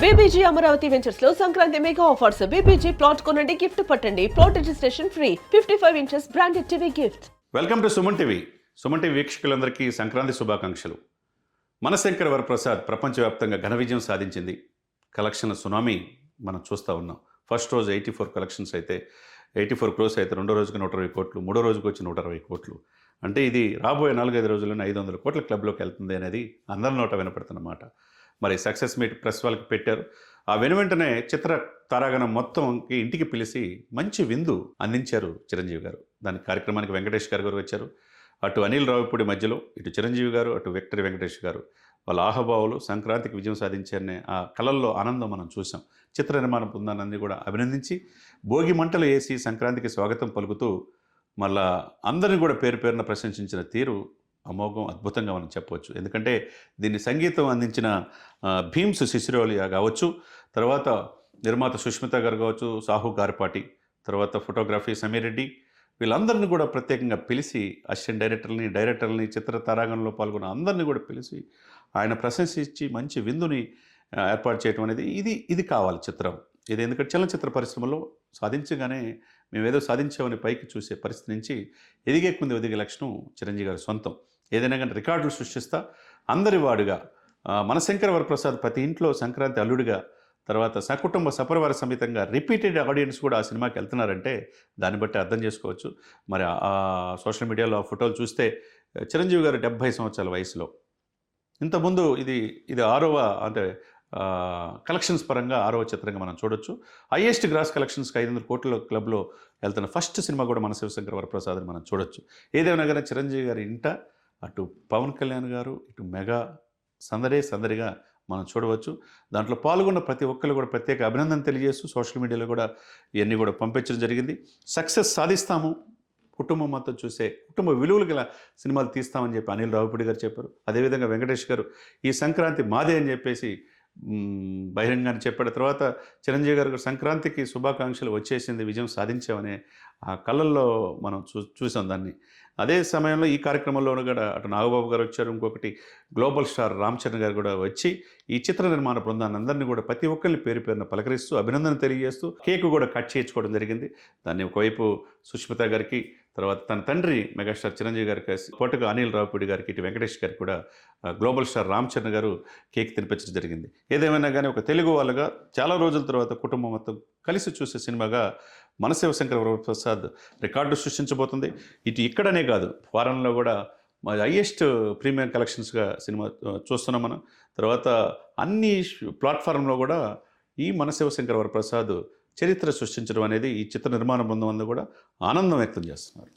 BBG Amaravati ventures లో Sankranti mega offers. BBG plot కొనండి, gift పట్టండి. Plot registration free. 55 inches branded TV gift. Welcome to Suman TV. Suman TV వీక్షకులందరికీ సంక్రాంతి శుభాకాంక్షలు. మనశంకర్ వరప్రసాద్ ప్రపంచవ్యాప్తంగా ఘన విజయం సాధించింది. కలెక్షన్ సునామీ మనం చూస్తూ ఉన్నాం. ఫస్ట్ రోజు 84 కలెక్షన్స్ అయితే 84 క్రోర్స్ అయితే, రెండో రోజుకి 120 కోట్లు, మూడో రోజుకి వచ్చి 160 కోట్లు. అంటే ఇది రాబోయే 4-5 రోజుల్లోనే 500 కోట్ల క్లబ్లోకి వెళ్తుంది అనేది అందరి నోట వినపడుతున్నమాట. మరి సక్సెస్ మీట్ ప్రెస్ వాళ్ళకి పెట్టారు. ఆ వెంటనే చిత్ర తారాగణం మొత్తంకి ఇంటికి పిలిచి మంచి విందు అందించారు చిరంజీవి గారు. దాని కార్యక్రమానికి వెంకటేష్ గారు వచ్చారు. అటు అనిల్ రావిపూడి మధ్యలో ఇటు చిరంజీవి గారు, అటు విక్టరీ వెంకటేష్ గారు వాళ్ళ ఆహభావులు సంక్రాంతికి విజయం సాధించారనే ఆ కళల్లో ఆనందం మనం చూసాం. చిత్ర నిర్మాణ బృందాన్ని కూడా అభినందించి భోగి మంటలు వేసి సంక్రాంతికి స్వాగతం పలుకుతూ మళ్ళా అందరిని కూడా పేరు పేరున ప్రశంసించిన తీరు అమోఘం, అద్భుతంగా మనం చెప్పవచ్చు. ఎందుకంటే దీన్ని సంగీతం అందించిన భీమ్స్ సిసిరోలియా కావచ్చు, తర్వాత నిర్మాత సుష్మిత గారు కావచ్చు, సాహు గారిపాటి, తర్వాత ఫోటోగ్రఫీ సమీర్ రెడ్డి, వీళ్ళందరినీ కూడా ప్రత్యేకంగా పిలిచి అసిస్టెంట్ డైరెక్టర్లని చిత్ర తారాగణంలో పాల్గొన్న అందరినీ కూడా పిలిచి ఆయన ప్రశంసించి మంచి విందుని ఏర్పాటు చేయడం అనేది ఇది కావాలి చిత్రం. ఇది ఎందుకంటే చలనచిత్ర పరిశ్రమలో సాధించగానే మేమేదో సాధించామని పైకి చూసే పరిస్థితి నుంచి ఎదిగే లక్షణం చిరంజీవి గారి సొంతం. ఏదైనా కానీ రికార్డులు సృష్టిస్తా అందరి వాడుగా మనశంకర వరప్రసాద్ ప్రతి ఇంట్లో సంక్రాంతి అల్లుడిగా, తర్వాత సకుటుంబ సపరివార సమేతంగా రిపీటెడ్ ఆడియన్స్ కూడా ఆ సినిమాకి వెళ్తున్నారంటే దాన్ని బట్టి అర్థం చేసుకోవచ్చు. మరి ఆ సోషల్ మీడియాలో ఆ ఫోటోలు చూస్తే చిరంజీవి గారు 70 సంవత్సరాల వయసులో, ఇంతకుముందు ఇది 6వ అంటే కలెక్షన్స్ పరంగా 6వ చిత్రంగా మనం చూడొచ్చు. హైయెస్ట్ గ్రాస్ కలెక్షన్స్కి 500 కోట్ల క్లబ్లో వెళ్తున్న ఫస్ట్ సినిమా కూడా మన శివశంకర వరప్రసాద్ మనం చూడొచ్చు. ఏదేమైనా కానీ చిరంజీవి గారి ఇంట అటు పవన్ కళ్యాణ్ గారు, ఇటు మెగా సందడిగా మనం చూడవచ్చు. దాంట్లో పాల్గొన్న ప్రతి ఒక్కరు కూడా ప్రత్యేక అభినందన తెలియజేస్తూ సోషల్ మీడియాలో కూడా ఇవన్నీ కూడా పంపించడం జరిగింది. సక్సెస్ సాధిస్తాము, కుటుంబం మొత్తం చూసే కుటుంబ విలువలు గల సినిమాలు తీస్తామని చెప్పి అనిల్ రావిపూడి గారు చెప్పారు. అదేవిధంగా వెంకటేష్ గారు ఈ సంక్రాంతి మాదే అని చెప్పేసి బహిరంగాన్ని చెప్పాడు. తర్వాత చిరంజీవి గారు సంక్రాంతికి శుభాకాంక్షలు వచ్చేసింది, విజయం సాధించామనే ఆ కళల్లో మనం చూసాం దాన్ని. అదే సమయంలో ఈ కార్యక్రమంలో కూడా అటు నాగబాబు గారు వచ్చారు, ఇంకొకటి గ్లోబల్ స్టార్ రామ్ చరణ్ గారు కూడా వచ్చి ఈ చిత్ర నిర్మాణ బృందాన్ని అందరినీ కూడా ప్రతి ఒక్కరిని పేరు పేరున పలకరిస్తూ అభినందన తెలియజేస్తూ కేక్ కూడా కట్ చేయించుకోవడం జరిగింది. దాన్ని ఒకవైపు సుష్మిత గారికి, తర్వాత తన తండ్రి మెగాస్టార్ చిరంజీవి గారికి, పాటుగా అనిల్ రావిపూడి గారికి, ఇటు వెంకటేష్ గారికి కూడా గ్లోబల్ స్టార్ రామ్ చరణ్ గారు కేక్ తినిపించడం జరిగింది. ఏదేమైనా కానీ ఒక తెలుగు వాళ్ళగా చాలా రోజుల తర్వాత కుటుంబం మొత్తం కలిసి చూసే సినిమాగా మన శివశంకర వరప్రసాద్ రికార్డు సృష్టించబోతుంది. ఇక్కడనే కాదు, ఫారెన్లో కూడా హైయెస్ట్ ప్రీమియం కలెక్షన్స్గా సినిమా చూస్తున్నాం మనం. తర్వాత అన్ని ప్లాట్ఫారంలో కూడా ఈ మన శివశంకర వరప్రసాద్ చరిత్ర సృష్టించడం అనేది ఈ చిత్ర నిర్మాణ బృందం అంతా కూడా ఆనందం వ్యక్తం చేస్తున్నారు.